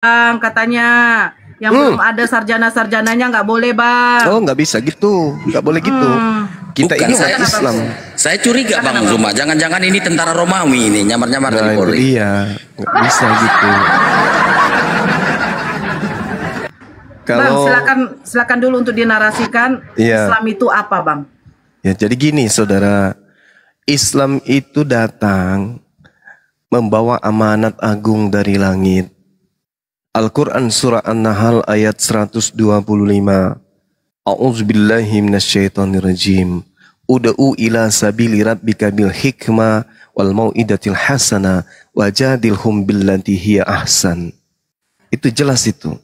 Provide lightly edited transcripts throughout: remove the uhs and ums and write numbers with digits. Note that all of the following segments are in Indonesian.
Bang, katanya yang belum ada sarjana-sarjananya nggak boleh, Bang. Oh, nggak bisa gitu, nggak boleh gitu. Kita Bukan, ini saya umat Islam. Saya curiga Bang Zuma, jangan-jangan ini tentara Romawi ini nyamar-nyamar Nah, dari itu Polri. dia, nggak bisa gitu. Bang, silakan dulu untuk dinarasikan Islam itu apa, Bang? Ya, jadi gini, saudara, Islam itu datang membawa amanat agung dari langit. Al-Quran surah An-Nahl ayat 125. A'udzubillahi minasyaitonirrajim. Ud'u ila sabili rabbika bil hikmah wal mau'idatil hasanah wajadilhum billati hiya ahsan. Itu jelas itu.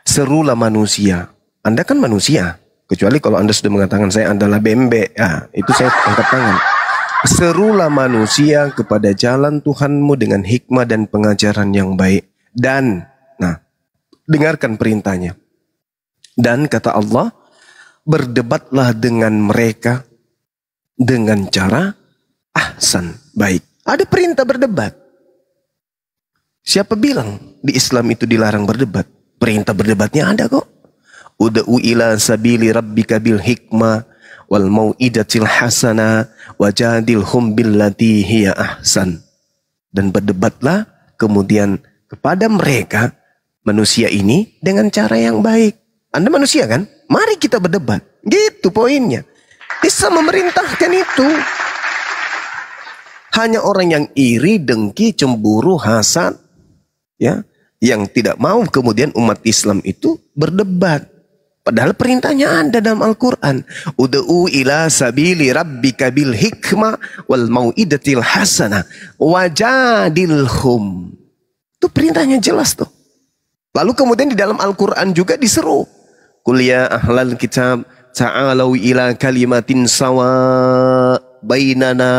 Serulah manusia. Anda kan manusia. Kecuali kalau Anda sudah mengatakan saya adalah bembe. Itu saya angkat tangan. Serulah manusia kepada jalan Tuhanmu dengan hikmah dan pengajaran yang baik. Dan, dengarkan perintahnya. Dan kata Allah, berdebatlah dengan mereka dengan cara ahsan, baik. Ada perintah berdebat. Siapa bilang di Islam itu dilarang berdebat? Perintah berdebatnya ada kok. Ud'u ila sabili rabbika bil hikmah wal mau'idatil hasanah wajadilhum billati hiya ahsan. Dan berdebatlah kemudian kepada mereka manusia ini dengan cara yang baik. Anda manusia kan? Mari kita berdebat. Gitu poinnya. Islam memerintahkan itu. Hanya orang yang iri, dengki, cemburu, hasad, ya, yang tidak mau kemudian umat Islam itu berdebat. Padahal perintahnya ada dalam Al-Quran. Ud'u ila sabili rabbika bil hikmah wal mau'idatil hasanah wajadilhum. Itu perintahnya jelas tuh. Lalu kemudian di dalam Al-Quran juga diseru. Qul ya ahlal kitab ta'alau ila kalimatin sawa bainana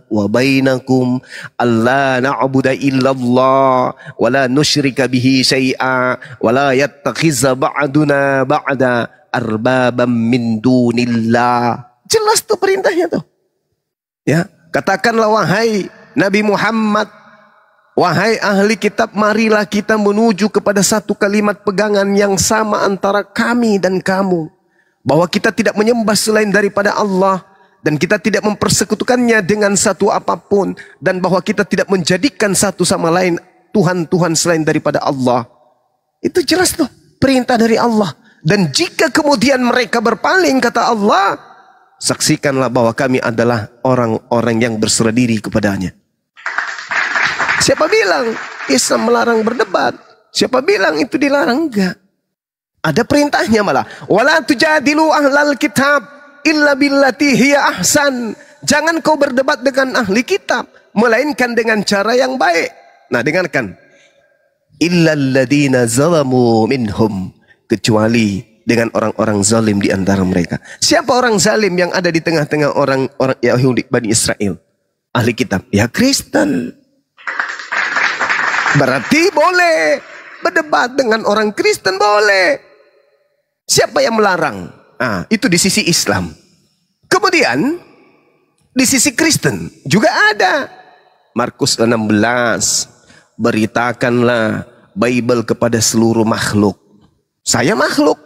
wa bainakum alla na'budu illallah wa la nusyrika bihi syai'a wa la yattakhiza ba'duna ba'da arbabam min dunillah. Jelas tuh perintahnya tuh. Ya, katakanlah wahai Nabi Muhammad, wahai ahli kitab, marilah kita menuju kepada satu kalimat pegangan yang sama antara kami dan kamu. Bahwa kita tidak menyembah selain daripada Allah. Dan kita tidak mempersekutukannya dengan satu apapun. Dan bahwa kita tidak menjadikan satu sama lain Tuhan-Tuhan selain daripada Allah. Itu jelas tuh perintah dari Allah. Dan jika kemudian mereka berpaling, kata Allah, saksikanlah bahwa kami adalah orang-orang yang berserah diri kepadanya. Siapa bilang Islam melarang berdebat? Siapa bilang itu dilarang? Enggak. Ada perintahnya malah. Wala tujadilu ahlal kitab illa billati hiya ahsan. Jangan kau berdebat dengan ahli kitab, melainkan dengan cara yang baik. Nah, dengarkan. Illal ladina zalamu minhum. Kecuali dengan orang-orang zalim di antara mereka. Siapa orang zalim yang ada di tengah-tengah orang Yahudi Bani Israel? Ahli kitab. Ya Kristen. Berarti boleh berdebat dengan orang Kristen, boleh. Siapa yang melarang? Itu di sisi Islam. Kemudian di sisi Kristen juga ada. Markus 16. Beritakanlah Bible kepada seluruh makhluk. Saya makhluk.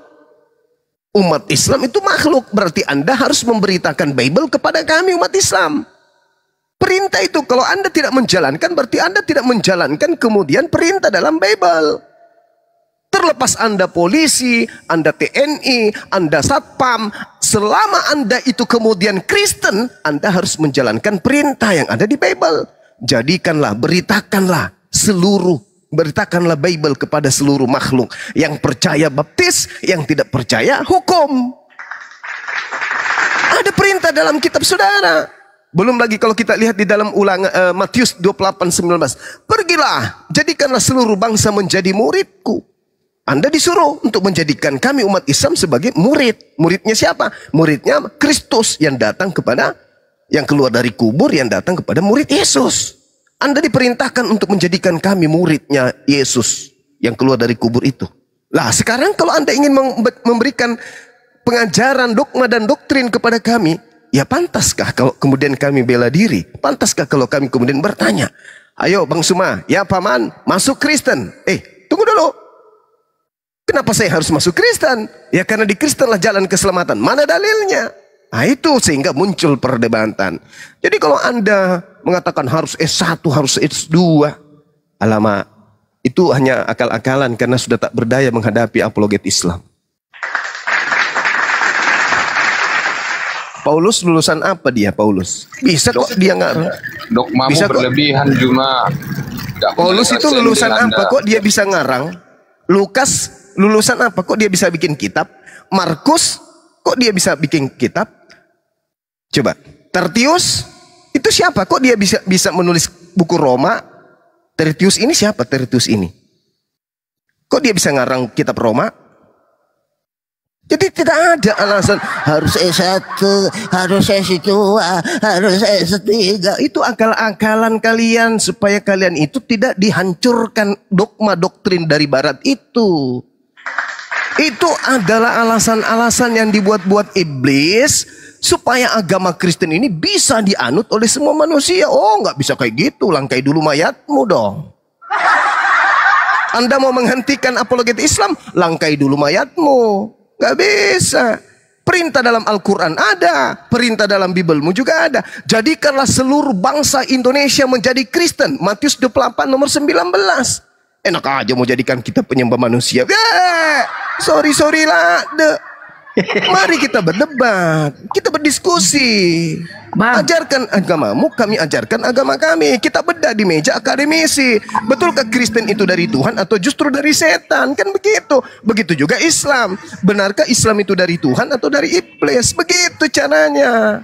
Umat Islam itu makhluk. Berarti Anda harus memberitakan Bible kepada kami umat Islam. Perintah itu kalau Anda tidak menjalankan, berarti Anda tidak menjalankan kemudian perintah dalam Bible. Terlepas Anda polisi, Anda TNI, Anda satpam, selama Anda itu kemudian Kristen, Anda harus menjalankan perintah yang ada di Bible. Jadikanlah, beritakanlah Bible kepada seluruh makhluk. Yang percaya baptis, yang tidak percaya hukum. Ada perintah dalam kitab saudara. Belum lagi kalau kita lihat di dalam Matius 28:19. Pergilah, jadikanlah seluruh bangsa menjadi muridku. Anda disuruh untuk menjadikan kami umat Islam sebagai murid. Muridnya siapa? Muridnya Kristus yang datang kepada, yang keluar dari kubur, yang datang kepada murid Yesus. Anda diperintahkan untuk menjadikan kami muridnya Yesus yang keluar dari kubur itu. Lah sekarang kalau Anda ingin memberikan pengajaran, dogma dan doktrin kepada kami, ya pantaskah kalau kemudian kami bela diri? Pantaskah kalau kami kemudian bertanya, ayo Bang Suma, ya paman, masuk Kristen. tunggu dulu. Kenapa saya harus masuk Kristen? Ya karena di Kristen lah jalan keselamatan. Mana dalilnya? Nah itu sehingga muncul perdebatan. Jadi kalau Anda mengatakan harus S1, harus S2, alamak, itu hanya akal-akalan karena sudah tak berdaya menghadapi apologet Islam. Paulus lulusan apa dia, Paulus? Bisa kok dia ngarang. Dogmamu Bisa kok. berlebihan cuma. Paulus itu lulusan apa kok dia bisa ngarang? Lukas lulusan apa kok dia bisa bikin kitab? Markus kok dia bisa bikin kitab? Coba, Tertius itu siapa kok dia bisa menulis buku Roma? Tertius ini siapa? Tertius ini kok dia bisa ngarang kitab Roma? Jadi tidak ada alasan harus S1, harus S2, harus S3. Itu akal-akalan kalian supaya kalian itu tidak dihancurkan dogma doktrin dari barat itu. Itu adalah alasan-alasan yang dibuat-buat iblis supaya agama Kristen ini bisa dianut oleh semua manusia. Oh, nggak bisa kayak gitu, langkai dulu mayatmu dong. Anda mau menghentikan apologet Islam, langkai dulu mayatmu. Gak bisa. Perintah dalam Al-Quran ada, perintah dalam Bibelmu juga ada. Jadikanlah seluruh bangsa Indonesia menjadi Kristen. Matius 28 nomor 19. Enak aja mau jadikan kita penyembah manusia. Sorry lah. Mari kita berdebat, kita berdiskusi. Bang. Ajarkan agamamu, kami ajarkan agama kami. Kita bedah di meja akademisi. Betulkah Kristen itu dari Tuhan atau justru dari setan? Kan begitu. Begitu juga Islam. Benarkah Islam itu dari Tuhan atau dari iblis? Begitu caranya.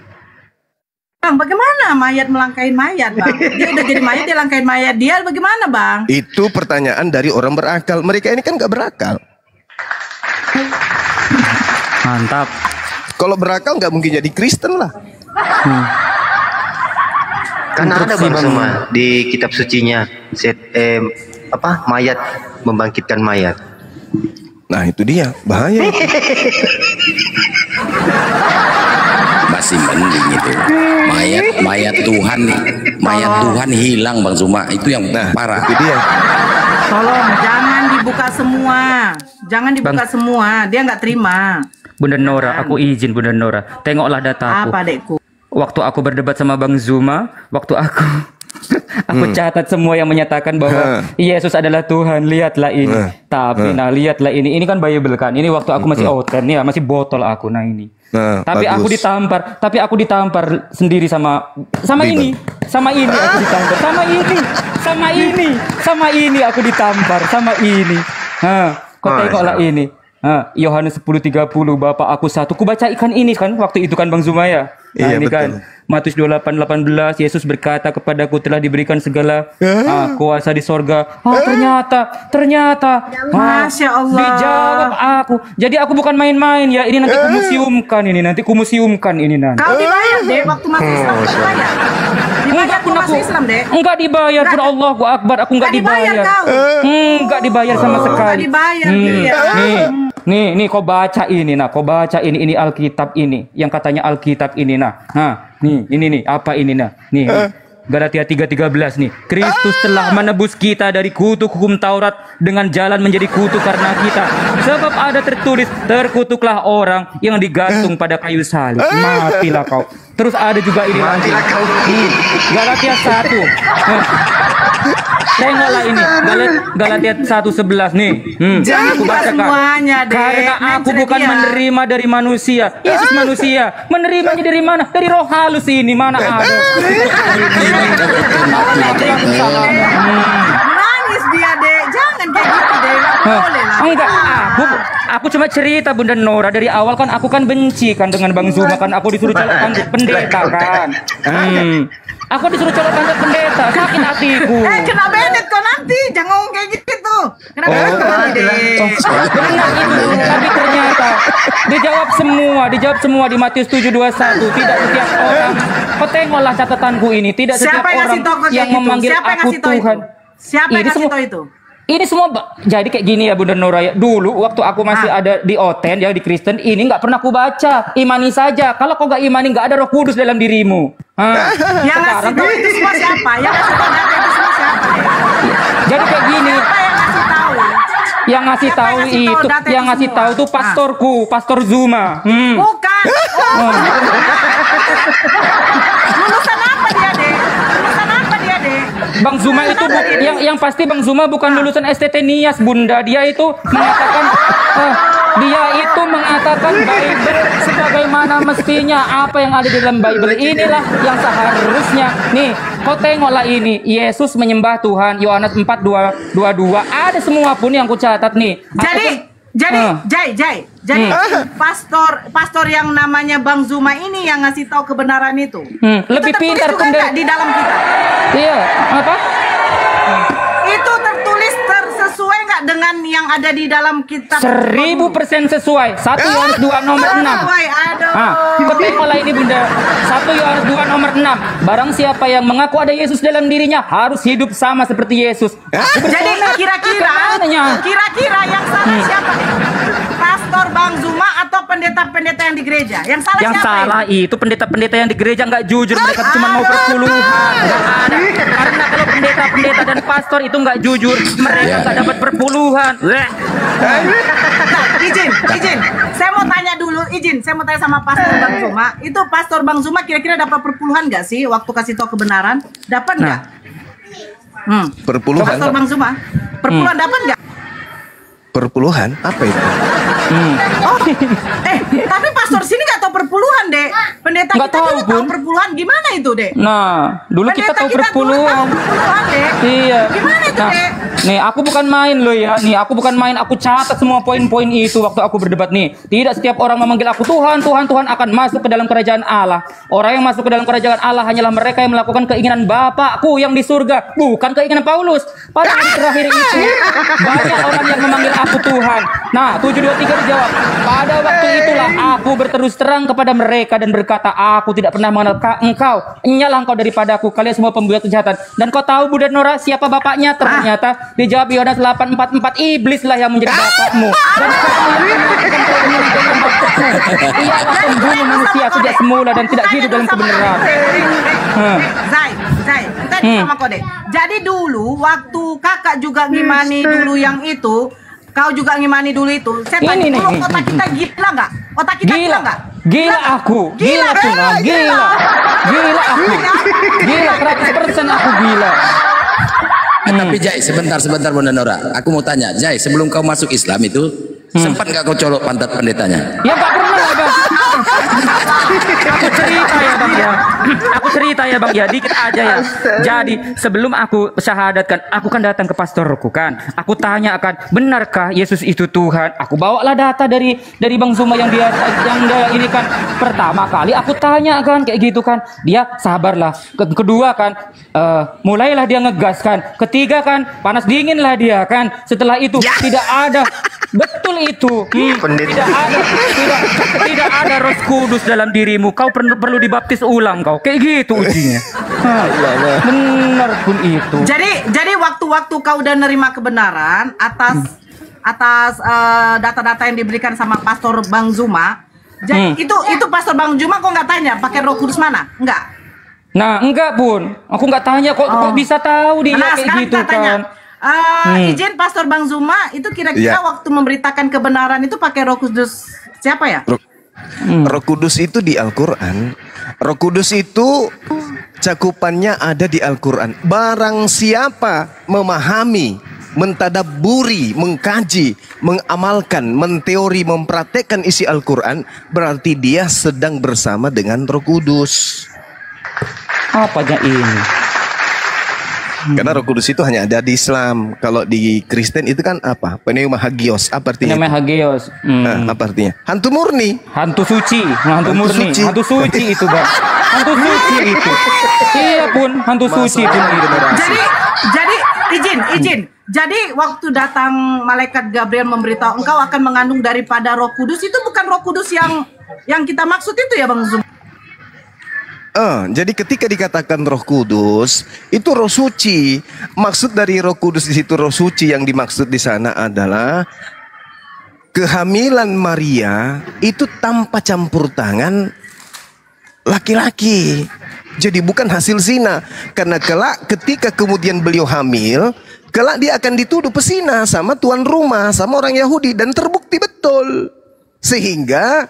Bang, bagaimana mayat melangkain mayat, Bang? Dia udah jadi mayat, dia langkain mayat dia. Bagaimana, Bang? Itu pertanyaan dari orang berakal. Mereka ini kan gak berakal. Mantap. Kalau berakal gak mungkin jadi Kristen lah. Karena ada Bang Zuma di kitab sucinya mayat membangkitkan mayat. Nah itu dia bahaya. Masih mending itu. Mayat Tuhan nih. Mayat Tuhan hilang Bang Zuma. Itu yang parah. Itu dia. Tolong jangan dibuka semua. Jangan dibuka semua. Dia nggak terima. Bunda Nora, aku izin Bunda Nora. Tengoklah dataku. Apa, Dekku? Waktu aku berdebat sama Bang Zuma, waktu aku catat semua yang menyatakan bahwa Yesus adalah Tuhan. Lihatlah ini. Tapi lihatlah ini. Ini kan Bible kan. Ini waktu aku masih oten ya, masih botol aku. Nah ini. Tapi bagus. aku ditampar sendiri sama ini. Sama ini aku ditampar. Sama ini aku ditampar. Sama ini. Kau tengoklah ini. Yohanes 10:30, Bapak aku satu. Ku baca ikan ini kan waktu itu kan Bang Zuma ya. Nah, Iya, ini betul. kan Matius 28:18, Yesus berkata kepadaku telah diberikan segala kuasa di sorga. Ternyata Masya Allah. dijawab aku. Jadi aku bukan main-main ya. Ini nanti kumusiumkan ini nanti. Kau dibayar, Dek, waktu masuk Islam kau dibayar. Dibayar kau masuk Islam, Dek. Enggak dibayar pun Allahu Akbar, aku enggak dibayar. kau. Enggak dibayar sama sekali. Enggak dibayar dia. Nih, kau baca ini, kau baca ini Alkitab ini, yang katanya Alkitab ini, ini apa ini, nih. Galatia 3:13 nih. Kristus telah menebus kita dari kutuk hukum Taurat dengan jalan menjadi kutuk karena kita. Sebab ada tertulis, terkutuklah orang yang digantung pada kayu salib. Matilah kau. Terus ada juga ini lagi. Galatia 1. Tengoklah ini Galatia 1:11 nih. Jangan Aku buka bacakan. semuanya, Dek. Karena aku Nanti bukan dia. menerima dari manusia. Yesus manusia. Menerimanya dari mana? Dari roh halus ini. Mana ada? Nangis dia, Dek. Jangan kayak gitu, Dek. Nggak boleh lah. Enggak, aku cuma cerita Bunda Nora dari awal kan aku kan benci kan dengan Bang Zuma kan aku disuruh calon pendeta kan. Aku disuruh calon pendeta, sakit hatiku. Kena Bennett kau nanti. Jangan ngomong kayak gitu. Kena Bennett kau nanti, Dek. Benar itu, tapi ternyata dijawab semua di Matius 7:21. Tidak setiap orang. Kau tengoklah catatanku ini, tidak setiap Siapa yang orang ngasih tahu kau yang kayak gitu? memanggil Siapa yang aku ngasih tahu itu? Tuhan. Siapa yang Ini ngasih semua- tahu itu? Ini semua jadi kayak gini ya Bunda Nora ya. Dulu waktu aku masih ada di Oten ya di Kristen ini nggak pernah aku baca. Imani saja. Kalau kau nggak imani nggak ada Roh Kudus dalam dirimu. Yang ngasih tahu itu semua siapa? Yang ngasih tahu data itu semua siapa? Dek? Jadi kayak gini. Siapa yang ngasih tahu? Yang ngasih Siapa tahu yang ngasih tahu itu, data yang itu ngasih semua? tahu tuh pastorku, Pastor Zuma. Bukan. Lulusan apa dia, Dek? Lulusan apa dia, Dek? Bang Zuma itu yang pasti Bang Zuma bukan lulusan STT Nias, Bunda. Dia itu mengatakan Bible sebagaimana mestinya, apa yang ada di dalam Bible inilah yang seharusnya. Nih, kau tengoklah ini, Yesus menyembah Tuhan, Yohanes 4:22. Ada semua pun yang ku catat nih. Jadi pastor yang namanya Bang Zuma ini yang ngasih tahu kebenaran itu. Lebih itu pintar juga nggak di dalam kita. Iya, apa? Itu tertulis sesuai nggak dengan yang ada di dalam kitab? 1000% sesuai. 1 Yohanes 2 nomor 6. Aduh. Kau tengoklah ini Bunda. 1 Yohanes 2 nomor 6. Barang siapa yang mengaku ada Yesus dalam dirinya harus hidup sama seperti Yesus. Jadi kira-kira yang salah siapa? Pastor Bang Zuma atau pendeta-pendeta yang di gereja? Yang salah Yang siapa? salah itu pendeta-pendeta yang di gereja nggak jujur, mereka cuma mau perpuluhan. Nggak ada. Karena kalau pendeta-pendeta dan pastor itu nggak jujur, mereka nggak dapat perpuluhan. Nah, izin. Saya mau tanya sama Pastor Bang Zuma. Itu Pastor Bang Zuma kira-kira dapat perpuluhan nggak sih waktu kasih tahu kebenaran? Dapat nggak? Perpuluhan. Pastor Bang Zuma, perpuluhan dapat nggak? Perpuluhan? Apa itu? Tapi pastor sini nggak tahu perpuluhan, Dek. Pendeta Nggak kita tahu, dulu tahu Bun. perpuluhan gimana itu, Dek? Nah, dulu kita tahu dulu perpuluhan. tahu perpuluhan, Dek. Iya. Gimana itu, Nah, Dek? nih aku bukan main loh ya. Nih aku bukan main. Aku catat semua poin-poin itu waktu aku berdebat nih. Tidak setiap orang memanggil aku Tuhan akan masuk ke dalam kerajaan Allah. Orang yang masuk ke dalam kerajaan Allah hanyalah mereka yang melakukan keinginan Bapakku yang di surga, bukan keinginan Paulus. Pada hari terakhir itu banyak orang yang memanggil aku Tuhan. Nah, 723 dijawab. Pada waktu itulah aku berterus terang kepada mereka dan berkata, aku tidak pernah mengenal engkau. Enyalah engkau daripadaku, kalian semua pembuat kejahatan. Dan kau tahu Bunda Nora siapa bapaknya? Ternyata dijawab Yohanes 8:44, iblislah yang menjadi bapakmu. Dan ialah pembunuh manusia sejak semula dan tidak hidup dalam kebenaran. Zai, kita sama kau, Dek. Jadi dulu waktu kakak juga ngimani dulu yang itu, kau juga ngimani dulu itu. Saya tanya Ini, dulu, nih. otak kita gila nggak? Otak kita gila nggak? Gila aku. Gila Tuhan. Gila aku. Gila 100% aku gila. Tapi Jai, sebentar Bunda Nora. Aku mau tanya, Jai, sebelum kau masuk Islam itu sempat nggak kau colok pantat pendetanya? Ya nggak pernah Bang. Aku cerita ya Bang ya, dikit aja ya. Jadi sebelum aku syahadatkan, aku kan datang ke pastorku kan. Aku tanya akan, benarkah Yesus itu Tuhan? Aku bawalah data dari Bang Zuma yang dia ini kan. Pertama kali aku tanya kan kayak gitu kan. Dia sabarlah. Kedua kan mulailah dia ngegas kan. Ketiga kan panas dingin lah dia kan. Setelah itu tidak ada. Betul itu. Tidak ada Roh Kudus dalam dirimu. Kau perlu dibaptis ulang kau. Kayak gitu ujinya. Benar pun itu. Jadi waktu-waktu kau udah nerima kebenaran atas data-data yang diberikan sama Pastor Bang Zuma, jadi itu Pastor Bang Zuma kok nggak tanya pakai Roh Kudus mana? Enggak. Nah, enggak pun. Aku nggak tanya kok bisa tahu dia kayak gitu kan. Izin Pastor Bang Zuma itu kira-kira waktu memberitakan kebenaran itu pakai Roh Kudus siapa ya? Roh Kudus itu di Al-Quran. Roh Kudus itu cakupannya ada di Al-Quran. Barang siapa memahami, mentadabburi, mengkaji, mengamalkan, menteori, mempraktekkan isi Al-Quran, berarti dia sedang bersama dengan Roh Kudus. Apanya ini? Karena Roh Kudus itu hanya ada di Islam. Kalau di Kristen itu kan apa? Pneuma hagios. Apa artinya? Pneuma hagios. Nah, apa artinya? Hantu murni. Hantu suci. Hantu murni. suci. Hantu suci itu Bang. Hantu suci itu. Iya pun hantu suci pun itu. Jadi izin. Jadi waktu datang malaikat Gabriel memberitahu engkau akan mengandung daripada Roh Kudus, itu bukan Roh Kudus yang kita maksud itu ya Bang Zuma? Jadi ketika dikatakan Roh Kudus itu Roh Suci. Maksud dari Roh Kudus di situ, Roh Suci yang dimaksud di sana adalah kehamilan Maria itu tanpa campur tangan laki-laki. Jadi bukan hasil zina. Karena kelak ketika kemudian beliau hamil, kelak dia akan dituduh pesina sama tuan rumah, sama orang Yahudi, dan terbukti betul. Sehingga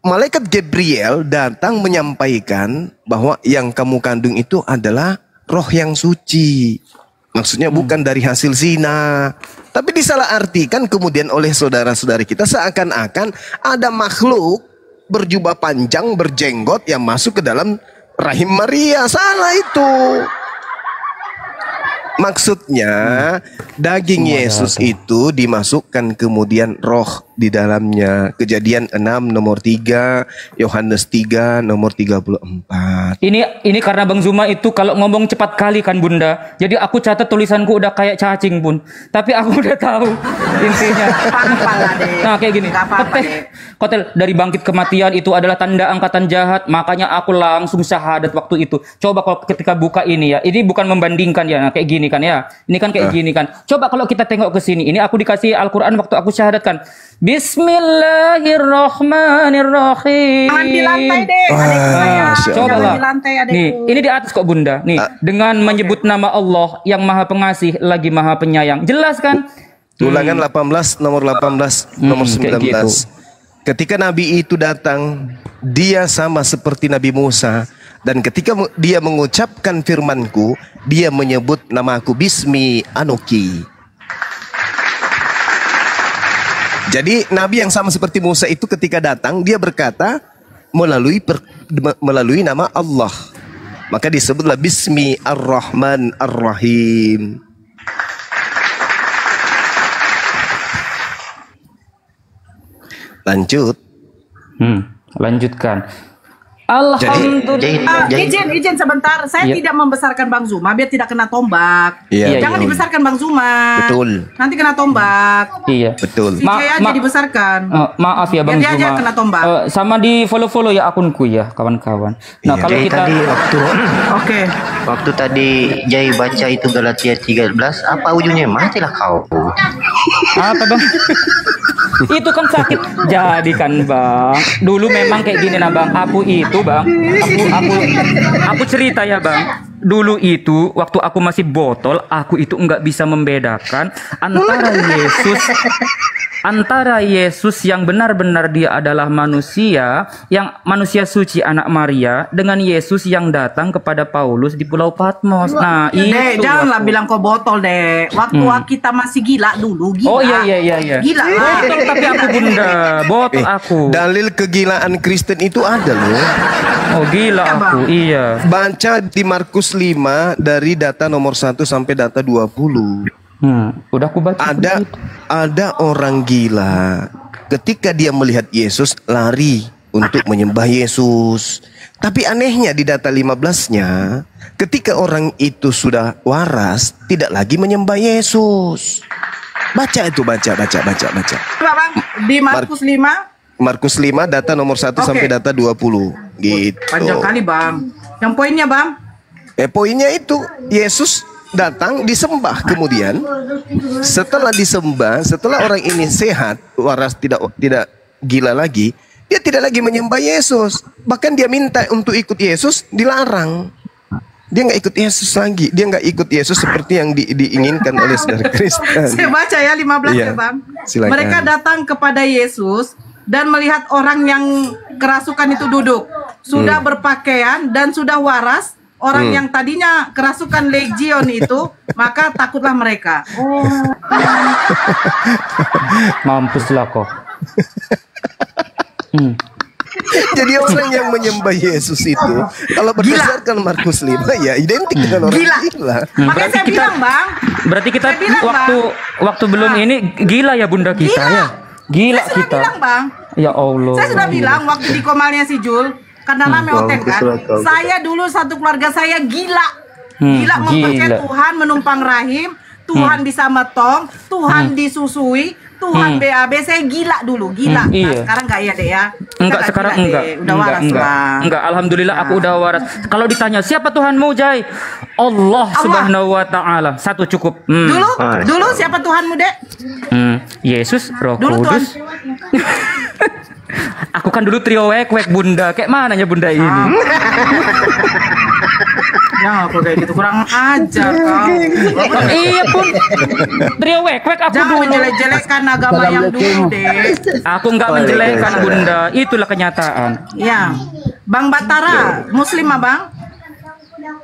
malaikat Gabriel datang menyampaikan bahwa yang kamu kandung itu adalah roh yang suci. Maksudnya bukan dari hasil zina. Tapi disalahartikan kemudian oleh saudara-saudari kita seakan-akan ada makhluk berjubah panjang, berjenggot yang masuk ke dalam rahim Maria. Salah itu. Maksudnya daging Yesus itu dimasukkan kemudian roh di dalamnya. Kejadian 6 nomor 3, Yohanes 3 nomor 34. Ini karena Bang Zuma itu kalau ngomong cepat kali kan Bunda. Jadi aku catat tulisanku udah kayak cacing pun. Tapi aku udah tahu intinya. Nah kayak gini. Kotel dari bangkit kematian itu adalah tanda angkatan jahat. Makanya aku langsung syahadat waktu itu. Coba kalau ketika buka ini ya. Ini bukan membandingkan ya. Nah, kayak gini kan ya. Ini kan kayak gini kan. Coba kalau kita tengok ke sini. Ini aku dikasih Al-Quran waktu aku syahadatkan. Bismillahirrahmanirrahim. Jangan di lantai deh, adikku sayang. Coba Jangan lah. di lantai, adikku. Nih, ini di atas kok Bunda. Nih, dengan menyebut nama Allah yang Maha Pengasih lagi Maha Penyayang. Jelas kan? Ulangan 18 nomor 18 nomor kayak 19. gitu. Ketika Nabi itu datang, dia sama seperti Nabi Musa. Dan ketika dia mengucapkan firmanku, dia menyebut namaku Bismi Anoki. Jadi Nabi yang sama seperti Musa itu ketika datang, dia berkata melalui nama Allah. Maka disebutlah Bismi Ar-Rahman Ar-Rahim. Lanjut. Lanjutkan. Alhamdulillah. Izin sebentar. Saya tidak membesarkan Bang Zuma biar tidak kena tombak. Iya, Jangan dibesarkan Bang Zuma. Betul. Nanti kena tombak. Iya. Betul. Si Jaya aja dibesarkan. Maaf ya Bang Biar dia Zuma. aja kena tombak. Sama di follow ya akunku ya kawan-kawan. Nah Iya. kalau Jai kita tadi Oke. waktu tadi Jai baca itu Galatia 13, apa ujungnya? Matilah kau. apa Bang? Itu kan sakit. Jadi kan Bang, dulu memang kayak gini nah Bang. Aku itu Bang, aku cerita ya Bang. Dulu itu waktu aku masih botol, aku itu nggak bisa membedakan antara Yesus yang benar-benar dia adalah manusia, yang manusia suci anak Maria, dengan Yesus yang datang kepada Paulus di Pulau Patmos. Nah, Dek, itu janganlah aku. bilang kau botol, Dek. Waktu kita masih gila dulu, gila. Oh iya. Gila. Botol tapi aku Bunda, botol aku. Dalil kegilaan Kristen itu ada loh. Oh gila aku, iya. Baca di Markus 5 dari data nomor 1 sampai data 20. Udah aku baca. Ada orang gila ketika dia melihat Yesus lari untuk menyembah Yesus. Tapi anehnya di data 15-nya, ketika orang itu sudah waras, tidak lagi menyembah Yesus. Baca itu, baca. Coba Bang, di Markus 5. Markus 5 data nomor 1 sampai data 20. Gitu. Panjang kali Bang. Yang poinnya Bang? Poinnya itu Yesus datang disembah, kemudian setelah disembah, setelah orang ini sehat, waras, tidak gila lagi, dia tidak lagi menyembah Yesus. Bahkan dia minta untuk ikut Yesus, dilarang. Dia nggak ikut Yesus lagi. Dia nggak ikut Yesus seperti yang diinginkan oleh saudara Kristen. Saya baca ya 15 Iya, ya Bang. silakan. Mereka datang kepada Yesus dan melihat orang yang kerasukan itu duduk, sudah berpakaian dan sudah waras. Orang yang tadinya kerasukan legion itu, maka takutlah mereka. Oh. Mampuslah kok. Jadi orang yang menyembah Yesus itu, kalau berdasarkan Markus 5, ya identik dengan orang gila. Makanya saya bilang Bang. Berarti kita Saya bilang, waktu belum ini gila ya Bunda kita Gila. ya. Gila Saya sudah kita. bilang Bang. Ya Allah. Saya sudah bilang waktu di komalnya si Jul, karena rame hotel kan. Saya dulu satu keluarga saya gila. Gila mempercayai Tuhan menumpang rahim, Tuhan bisa metong, Tuhan disusui, Tuhan BAB. Saya gila dulu, gila. Nah, Iya. sekarang enggak ya, Dek ya? Enggak, sekarang gila, enggak. Dek. Udah waras lah. Enggak, alhamdulillah aku udah waras. Kalau ditanya siapa Tuhanmu, Jai? Allah Subhanahu wa taala. Satu cukup. Dulu siapa Tuhanmu, Dek? Yesus, Roh Dulu Kudus. Aku kan dulu trio wek Bunda. Kayak mananya Bunda ini? Jangan aku kayak gitu, kurang ajar kau. Iya pun. Trio wek aku Jangan dulu. menjelek-jelekkan agama yang dulu deh. Aku nggak menjelekkan Bunda. Itulah kenyataan. Ya, Bang Batara, Muslim Abang?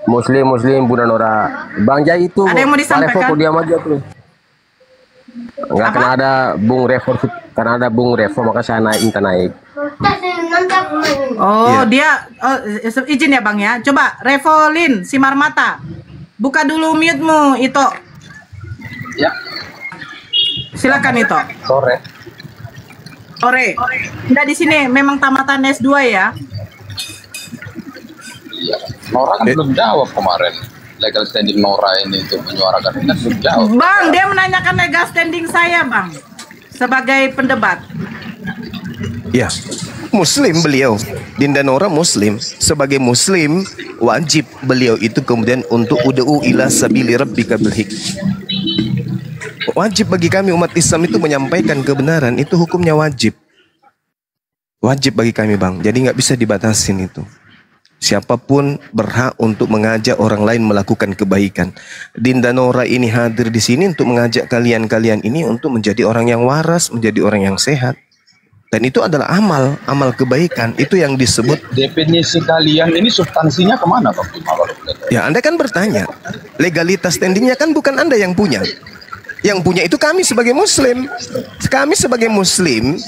Muslim Bunda Nora. Bang Jai itu Ada yang mau disampaikan? Pak Revo kok diam aja tuh. Enggak, Apa? karena ada Bung Revo maka saya naik. Oh, dia izin ya Bang ya. Coba Revolin Simar Mata. Buka dulu mute-mu, Ito. Ya, Silakan Ito. sore. Sore. Enggak di sini memang tamatan S2 ya. Iya. Nora kan belum jawab kemarin. Legal standing Nora ini untuk menyuarakan ini kan belum jawab. Bang, dia menanyakan legal standing saya, Bang. Sebagai pendebat. Ya, Muslim beliau. Dinda Nora Muslim. Sebagai Muslim, wajib beliau itu kemudian untuk ud'u ila sabili rabbika bil hikmah. Wajib bagi kami umat Islam itu menyampaikan kebenaran. Itu hukumnya wajib. Wajib bagi kami, Bang. Jadi nggak bisa dibatasin itu. Siapapun berhak untuk mengajak orang lain melakukan kebaikan. Dinda Nora ini hadir di sini untuk mengajak kalian-kalian ini untuk menjadi orang yang waras, menjadi orang yang sehat. Dan itu adalah amal kebaikan. Itu yang disebut. Definisi kalian ini substansinya kemana Bang Juma? Ya, Anda kan bertanya. Legalitas standingnya kan bukan Anda yang punya. Yang punya itu kami sebagai Muslim. Kami sebagai Muslim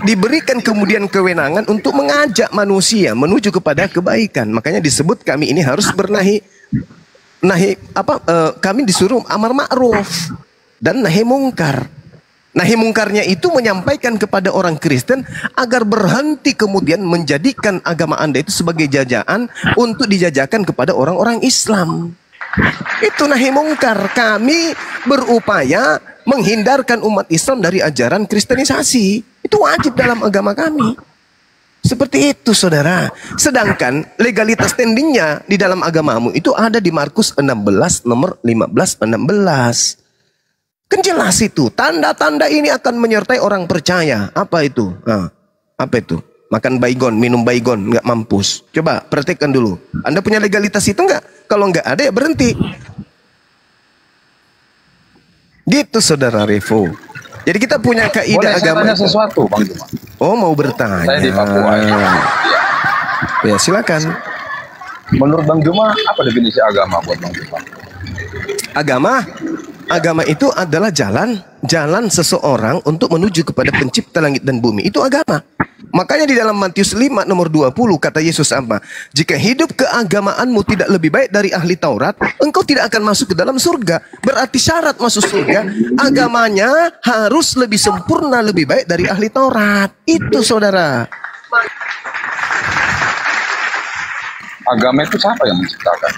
diberikan kemudian kewenangan untuk mengajak manusia menuju kepada kebaikan. Makanya disebut kami ini harus kami disuruh amar ma'ruf dan nahi mungkar. Nahi mungkarnya itu menyampaikan kepada orang Kristen agar berhenti kemudian menjadikan agama Anda itu sebagai jajaan untuk dijajakan kepada orang-orang Islam. Itu nahi mungkar. Kami berupaya menghindarkan umat Islam dari ajaran kristenisasi. Itu wajib dalam agama kami. Seperti itu, saudara. Sedangkan legalitas standingnya di dalam agamamu itu ada di Markus 16 nomor 15-16. Kan jelas itu. Tanda-tanda ini akan menyertai orang percaya. Apa itu? Apa itu? Makan baygon, minum baygon, nggak mampus. Coba perhatikan dulu. Anda punya legalitas itu nggak? Kalau nggak ada ya berhenti. Gitu, saudara Revo. Jadi kita punya kaidah agama. Boleh saya tanya sesuatu Bang Juma? Oh, mau bertanya. Saya di Papua. Ya, silakan. Menurut Bang Juma, apa definisi agama buat Bang Juma? Agama itu adalah jalan seseorang untuk menuju kepada pencipta langit dan bumi. Itu agama. Makanya di dalam Matius 5 nomor 20 kata Yesus apa? Jika hidup keagamaanmu tidak lebih baik dari ahli Taurat, engkau tidak akan masuk ke dalam surga. Berarti syarat masuk surga, agamanya harus lebih sempurna, lebih baik dari ahli Taurat. Itu, saudara. Agama itu siapa yang menciptakan?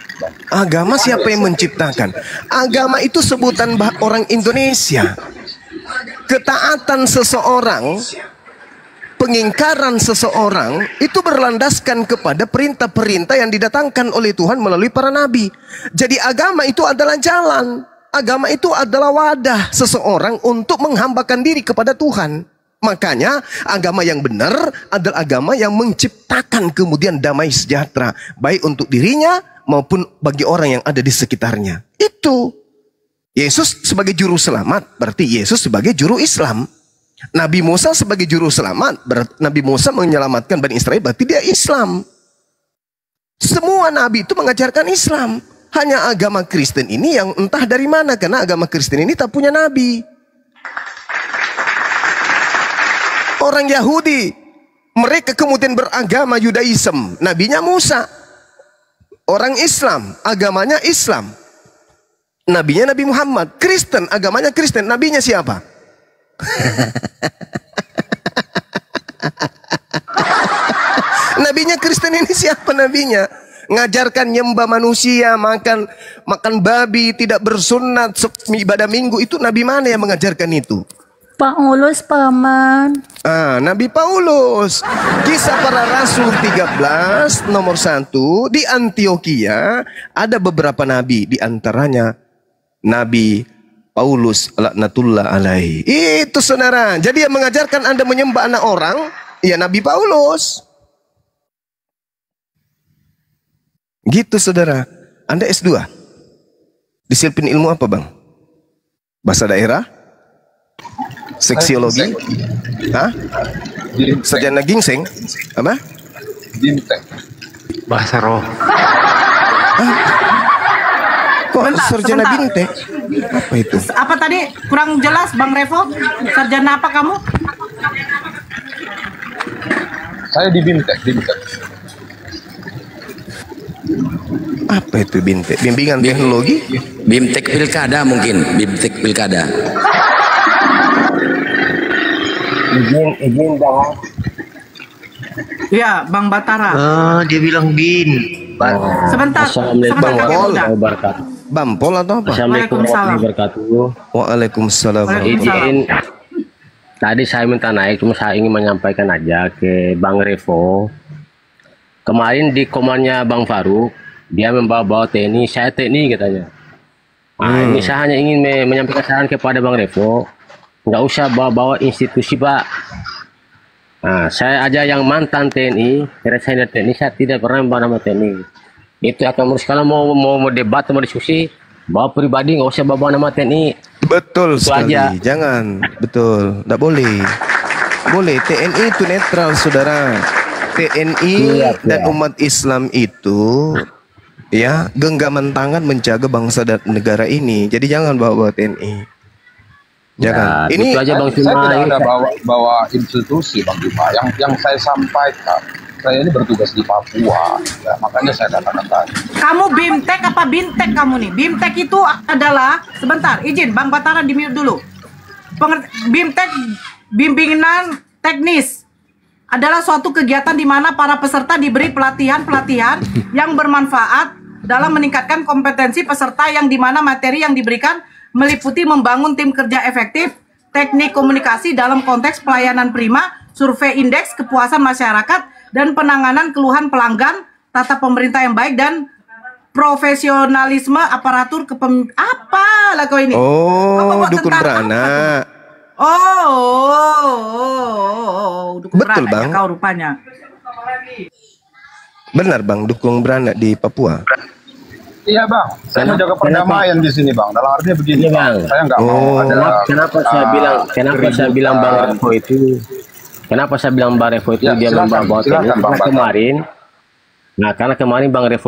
Agama siapa yang menciptakan? Agama itu sebutan orang Indonesia. Ketaatan seseorang, pengingkaran seseorang itu berlandaskan kepada perintah-perintah yang didatangkan oleh Tuhan melalui para nabi. Jadi agama itu adalah jalan. Agama itu adalah wadah seseorang untuk menghambakan diri kepada Tuhan. Makanya agama yang benar adalah agama yang menciptakan kemudian damai sejahtera, baik untuk dirinya maupun bagi orang yang ada di sekitarnya. Itu Yesus sebagai juru selamat, berarti Yesus sebagai juru Islam. Nabi Musa sebagai juru selamat, berarti Nabi Musa menyelamatkan Bani Israel, berarti dia Islam. Semua nabi itu mengajarkan Islam. Hanya agama Kristen ini yang entah dari mana, karena agama Kristen ini tak punya nabi. Orang Yahudi, mereka kemudian beragama Yudaism, nabinya Musa. Orang Islam, agamanya Islam, nabinya Nabi Muhammad. Kristen, agamanya Kristen, nabinya siapa? Nabinya Kristen ini siapa nabinya? Ngajarkan nyembah manusia, makan babi, tidak bersunat, ibadah minggu. Itu nabi mana yang mengajarkan itu? Paulus, Paman. Nabi Paulus. Kisah Para Rasul 13 nomor 1. Di Antioquia ada beberapa nabi, di antaranya Nabi Paulus laknatullah alaihi. Itu, saudara. Jadi yang mengajarkan Anda menyembah anak orang, ya Nabi Paulus. Gitu, saudara. Anda S2? Disiplin ilmu apa, Bang? Bahasa daerah? Seksiologi? Hah? Sarjana ginseng? Apa? Bimtek. Bahasa roh. Kok Bentar, sarjana sebentar. bintek? Apa itu? Apa tadi kurang jelas Bang Revo? Sarjana apa kamu? Saya di Bimtek, Bimtek. Apa itu bintek? Bimbingan teknologi? Bimtek pilkada mungkin, Bimtek pilkada. Izin Bang. Iya, Bang Batara. Ah, dia bilang bin. Sebentar, Assalamualaikum sebentar kakek Bang. muda. wabarakatuh. Bampol atau apa? Assalamualaikum Waalaikumsalam. warahmatullahi wabarakatuh. Waalaikumsalam. Waalaikumsalam. Izin, tadi saya minta naik, cuma saya ingin menyampaikan aja ke Bang Revo. Kemarin di komannya Bang Faruk, dia membawa-bawa TNI, saya TNI katanya. Nah, ini saya hanya ingin menyampaikan saran kepada Bang Revo, nggak usah bawa-bawa institusi, Pak. Nah, saya aja yang mantan TNI, resigner TNI, saya tidak pernah membawa nama TNI. Itu akan menurut kalau mau debat, mau diskusi, bawa pribadi, nggak usah bawa nama TNI. Betul Itu sekali. aja. Jangan. Betul. Nggak boleh. Boleh. TNI itu netral, saudara. TNI Siap, dan ya. umat Islam itu ya genggaman tangan menjaga bangsa dan negara ini. Jadi jangan bawa TNI. Jangan. Nah, Ini itu aja Bang Saya Cuma. tidak ada bawa institusi Bang Juma. Yang saya sampaikan, saya ini bertugas di Papua, ya, makanya saya katakan tadi. Kamu Bimtek apa Bintek kamu nih? Bimtek itu adalah, sebentar, izin Bang Batara di mute dulu. Bimtek, bimbingan teknis, adalah suatu kegiatan di mana para peserta diberi pelatihan-pelatihan yang bermanfaat dalam meningkatkan kompetensi peserta, yang di mana materi yang diberikan meliputi membangun tim kerja efektif, teknik komunikasi dalam konteks pelayanan prima, survei indeks kepuasan masyarakat, dan penanganan keluhan pelanggan, tata pemerintah yang baik, dan profesionalisme aparatur apa lah kau ini? oh, Bawa dukun tentang apa beranak. dukun Betul, beranak ya Bang. kau rupanya. Benar, Bang, dukun beranak di Papua. Iya Bang, saya menjaga perdamaian di sini Bang. Dalam artinya begini Iya, Bang, Bang. saya nggak mau Oh. ada. Kenapa saya bilang Bang Revo itu? Kenapa saya bilang Bang Revo itu Ya, dia silakan, membawa TNI? silakan, Bang Karena Batak. kemarin Bang Revo